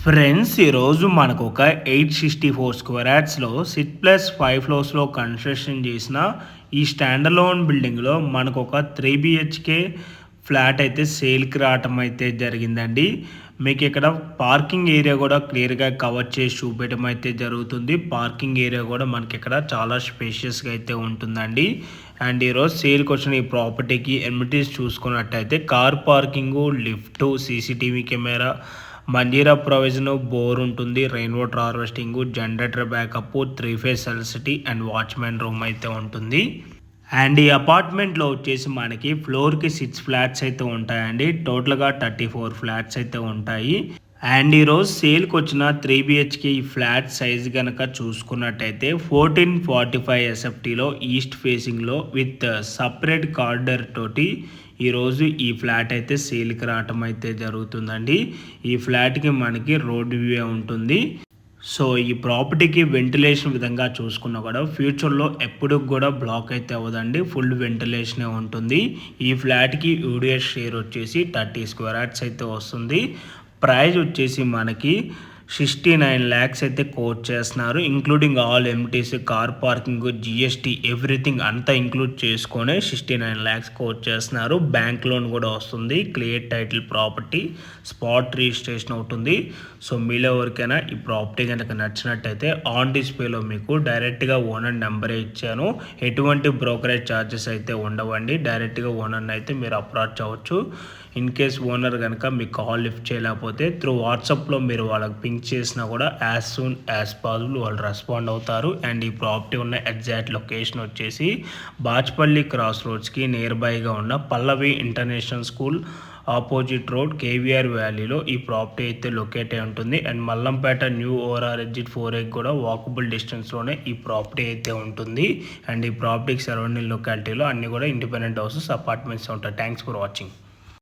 Friends, ఈరోజు మనకు ఒక 864 స్క్వేర్ యార్డ్స్లో 6+5 ఫ్లోర్స్లో కన్స్ట్రక్షన్ చేసిన ఈ స్టాండ్ అలోన్ బిల్డింగ్లో మనకు ఒక 3 BHK ఫ్లాట్ అయితే సేల్కి రావటం అయితే జరిగిందండి. మీకు ఇక్కడ పార్కింగ్ ఏరియా కూడా క్లియర్గా కవర్ చేసి చూపించడం అయితే జరుగుతుంది. పార్కింగ్ ఏరియా కూడా మనకి ఇక్కడ చాలా స్పేషియస్గా అయితే ఉంటుందండి. అండ్ ఈరోజు సేల్కి వచ్చిన ఈ ప్రాపర్టీకి ఎమ్యూనిటీస్ చూసుకున్నట్టయితే car parking, lift, CCTV camera, Manjeera provision, bore ఉంటుంది, rain water harvesting, generator backup, 3 phase electricity and watchman room అయితే ఉంటుంది. అండ్ ఈ అపార్ట్మెంట్లో వచ్చేసి మనకి ఫ్లోర్కి 6 ఫ్లాట్స్ అయితే ఉంటాయండి. టోటల్గా 34 ఫ్లాట్స్ అయితే ఉంటాయి. అండ్ ఈరోజు సేల్కి వచ్చిన 3 BHK ఈ ఫ్లాట్ సైజ్ కనుక చూసుకున్నట్టయితే 1445 SFTలో ఈస్ట్ ఫేసింగ్లో విత్ సపరేట్ కార్డర్ తోటి ఈరోజు ఈ ఫ్లాట్ అయితే సేల్కి రావటం అయితే జరుగుతుందండి. ఈ ఫ్లాట్కి మనకి రోడ్ వ్యూ ఉంటుంది. సో ఈ ప్రాపర్టీకి వెంటిలేషన్ విధంగా చూసుకున్నా కూడా ఫ్యూచర్లో ఎప్పుడు కూడా బ్లాక్ అయితే అవ్వదండి, ఫుల్ వెంటిలేషనే ఉంటుంది. ఈ ఫ్లాట్కి యూడిఎస్ షేర్ వచ్చేసి 30 స్క్వేర్ యార్డ్స్ అయితే వస్తుంది. ప్రైస్ వచ్చేసి మనకి 69 lakhs అయితే కోట్ చేస్తున్నారు. Including all amenities, car parking, GST everything అంతా ఇంక్లూడ్ చేసుకొని 69 lakhs కోట్ చేస్తున్నారు. బ్యాంక్ లోన్ కూడా వస్తుంది. Clear title property, spot registration అవుతుంది. సో మీలో ఎవరికైనా ఈ ప్రాపర్టీ కనుక నచ్చినట్టయితే ఆన్ డిస్ప్లేలో మీకు డైరెక్ట్గా ఓనర్ నెంబరే ఇచ్చాను. ఎటువంటి బ్రోకరేజ్ ఛార్జెస్ అయితే ఉండవండి. డైరెక్ట్గా ఓనర్ని అయితే మీరు అప్రోచ్ అవ్వచ్చు. ఇన్ కేస్ ఓనర్ కనుక మీకు కాల్ లిఫ్ట్ చేయలేకపోతే త్రూ వాట్సాప్లో మీరు వాళ్ళకి పింక్ చేసినా కూడా యాజ్ సూన్ యాజ్ పాసిబుల్ వాళ్ళు రెస్పాండ్ అవుతారు. అండ్ ఈ ప్రాపర్టీ ఉన్న ఎగ్జాక్ట్ లొకేషన్ వచ్చేసి బాచ్పల్లి క్రాస్ రోడ్స్కి నియర్ బైగా ఉన్న Pallavi international school opposite road, KVR వ్యాలీలో ఈ ప్రాపర్టీ అయితే లొకేట్ అయి ఉంటుంది. And Mallampet new OR exit 4A కూడా వాకబుల్ డిస్టెన్స్లోనే ఈ ప్రాపర్టీ అయితే ఉంటుంది. అండ్ ఈ ప్రాపర్టీకి సరౌండింగ్ లొకాలిటీలో అన్నీ కూడా ఇండిపెండెంట్ హౌసెస్, అపార్ట్మెంట్స్ ఉంటాయి. Thanks for watching.